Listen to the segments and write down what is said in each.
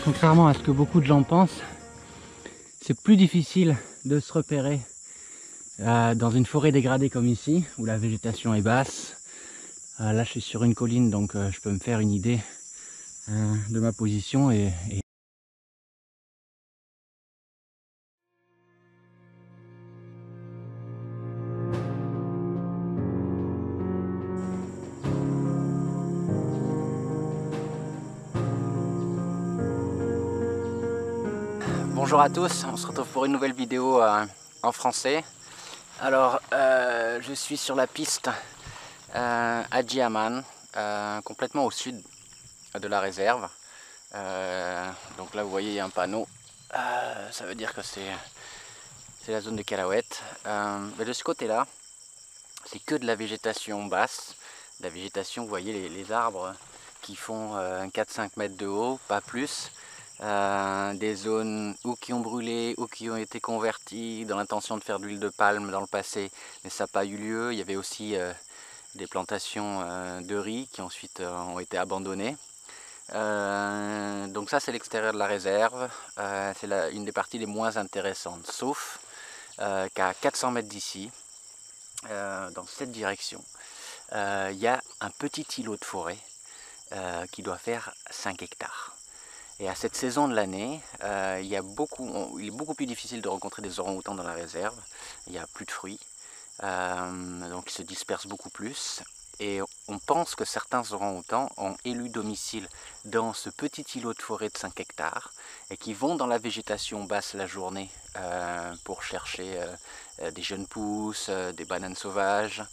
Contrairement à ce que beaucoup de gens pensent, c'est plus difficile de se repérer dans une forêt dégradée comme ici, où la végétation est basse. Là je suis sur une colline, donc je peux me faire une idée de ma position et bonjour à tous, on se retrouve pour une nouvelle vidéo en français. Alors je suis sur la piste à Djiaman, complètement au sud de la réserve. Donc là vous voyez il y a un panneau, ça veut dire que c'est la zone de Kalaouet. Mais de ce côté là, c'est que de la végétation basse, de la végétation, vous voyez les arbres qui font 4-5 mètres de haut, pas plus. Des zones ou qui ont brûlé ou qui ont été converties dans l'intention de faire de l'huile de palme dans le passé, mais ça n'a pas eu lieu. Il y avait aussi des plantations de riz qui ensuite ont été abandonnées. Donc ça c'est l'extérieur de la réserve, c'est une des parties les moins intéressantes, sauf qu'à 400 mètres d'ici, dans cette direction, il y a un petit îlot de forêt qui doit faire 5 hectares. Et à cette saison de l'année, il est beaucoup plus difficile de rencontrer des orang-outans dans la réserve. Il n'y a plus de fruits, donc ils se dispersent beaucoup plus. Et on pense que certains orang-outans ont élu domicile dans ce petit îlot de forêt de 5 hectares et qui vont dans la végétation basse la journée pour chercher des jeunes pousses, des bananes sauvages.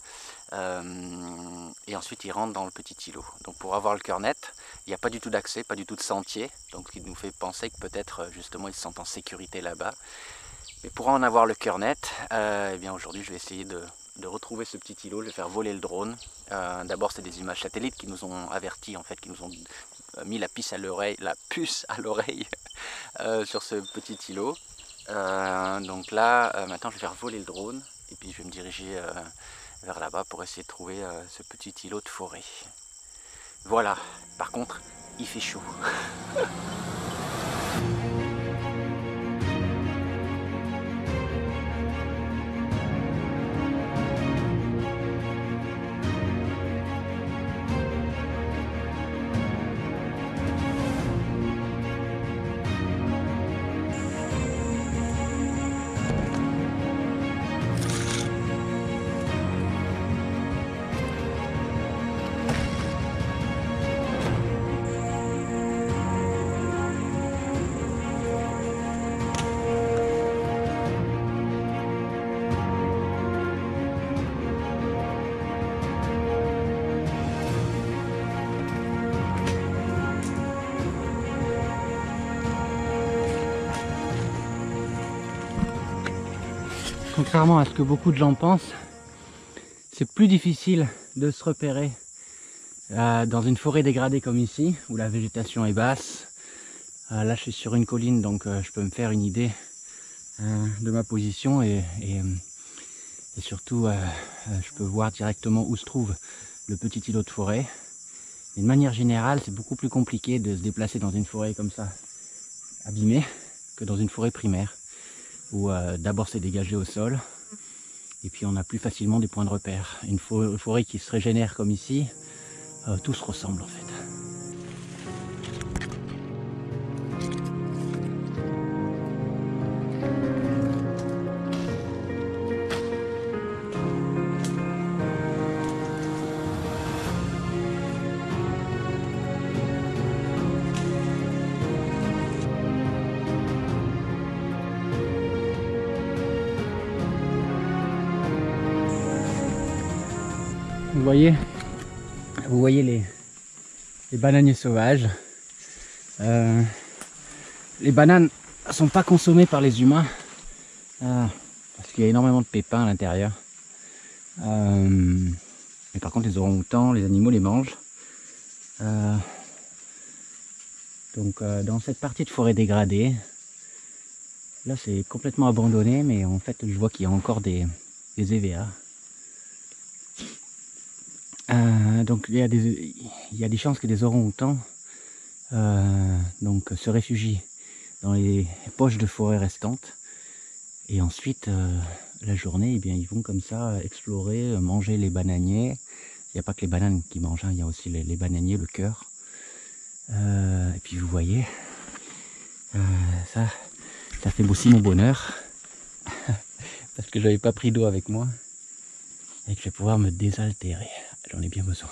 Et ensuite ils rentrent dans le petit îlot. Donc pour avoir le cœur net, il n'y a pas du tout d'accès, pas du tout de sentier, donc ce qui nous fait penser que peut-être justement ils se sentent en sécurité là-bas. Mais pour en avoir le cœur net, eh bien aujourd'hui je vais essayer de retrouver ce petit îlot, je vais faire voler le drone. D'abord c'est des images satellites qui nous ont avertis, en fait, qui nous ont mis la puce à l'oreille sur ce petit îlot. Donc là maintenant je vais faire voler le drone et puis je vais me diriger vers là-bas pour essayer de trouver ce petit îlot de forêt. Voilà, par contre, il fait chaud. Contrairement à ce que beaucoup de gens pensent, c'est plus difficile de se repérer dans une forêt dégradée comme ici, où la végétation est basse. Là je suis sur une colline, donc je peux me faire une idée de ma position et surtout je peux voir directement où se trouve le petit îlot de forêt. Mais de manière générale, c'est beaucoup plus compliqué de se déplacer dans une forêt comme ça, abîmée, que dans une forêt primaire, où d'abord c'est dégagé au sol, et puis on a plus facilement des points de repère. Une forêt qui se régénère comme ici, tout se ressemble en fait. Vous voyez les bananiers sauvages. Les bananes ne sont pas consommées par les humains parce qu'il y a énormément de pépins à l'intérieur. Mais par contre les orang-outans, les animaux les mangent. Donc dans cette partie de forêt dégradée, là c'est complètement abandonné, mais en fait je vois qu'il y a encore des EVA. Donc il y a des chances que des orang-outans donc se réfugient dans les poches de forêt restantes. Et ensuite, la journée, eh bien, ils vont comme ça explorer, manger les bananiers. Il n'y a pas que les bananes qui mangent, hein, il y a aussi les bananiers, le cœur. Et puis vous voyez, ça fait aussi mon bonheur. Parce que j'avais pas pris d'eau avec moi. Et que je vais pouvoir me désaltérer. J'en ai bien besoin.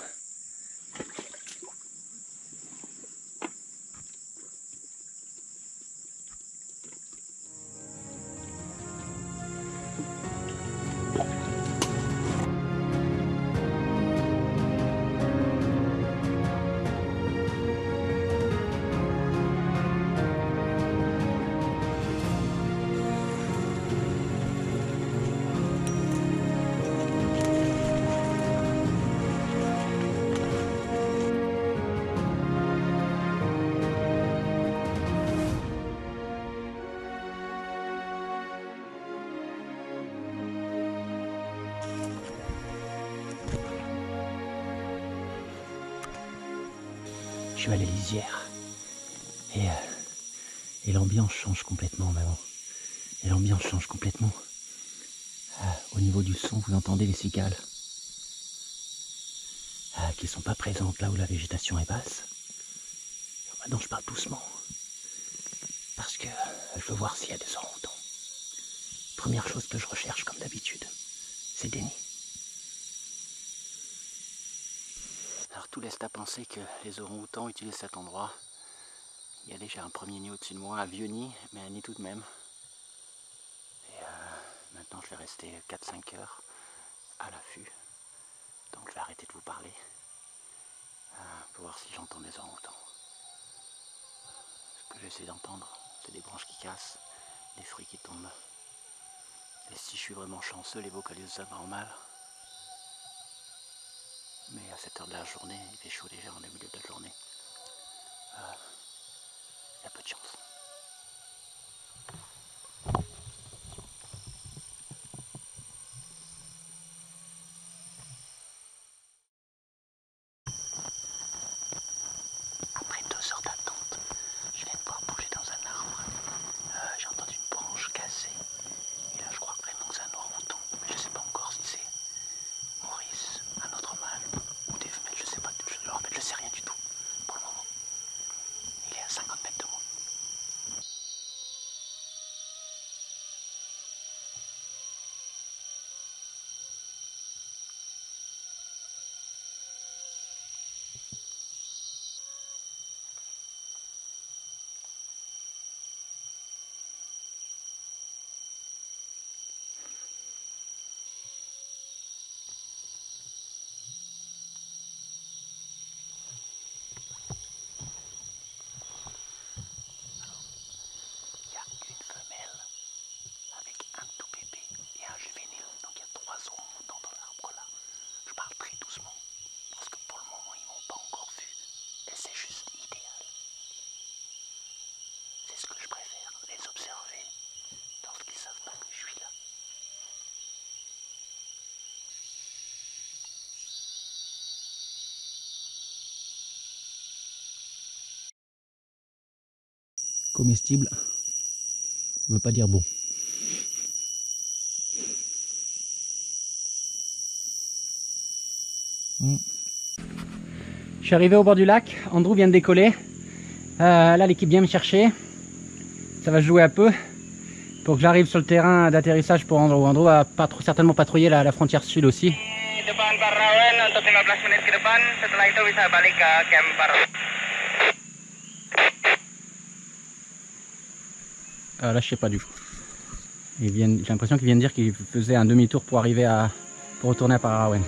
Je suis à la lisière et l'ambiance change complètement maintenant. Et l'ambiance change complètement. Au niveau du son, vous entendez les cigales qui ne sont pas présentes là où la végétation est basse. Maintenant je parle doucement parce que je veux voir s'il y a des orang-outans. Première chose que je recherche comme d'habitude, c'est des nids. Alors tout laisse à penser que les orang-outans utilisent cet endroit. Il y a déjà un premier nid au-dessus de moi, un vieux nid, mais un nid tout de même. Et maintenant je vais rester 4-5 heures à l'affût. Donc je vais arrêter de vous parler pour voir si j'entends des orang-outans. Ce que j'essaie d'entendre, c'est des branches qui cassent, des fruits qui tombent. Et si je suis vraiment chanceux, les vocalises ça va en mal. Mais à cette heure de la journée, il fait chaud déjà en milieu de la journée. Il y a peu de chance. Après 2 heures d'attente, je viens de voir bouger dans un arbre. J'ai entendu une branche cassée. Et là, je crois vraiment que c'est un orang-outan. Mais je ne sais pas encore si c'est Maurice, un autre mâle, ou des femelles, je ne sais pas. En fait, je ne sais rien du tout pour le moment. Il est à 50 mètres de moi. Comestible ne veut pas dire bon. Je suis arrivé au bord du lac, Andrew vient de décoller. Là l'équipe vient me chercher. Ça va se jouer un peu pour que j'arrive sur le terrain d'atterrissage pour Andrew. Andrew va certainement patrouiller la frontière sud aussi. Depan Parrawen untuk 15 menit ke depan, setelah itu bisa balik ke camp Parrawen. Là je sais pas du tout. J'ai l'impression qu'il vient de dire qu'il faisait un demi-tour pour retourner à Parrawen.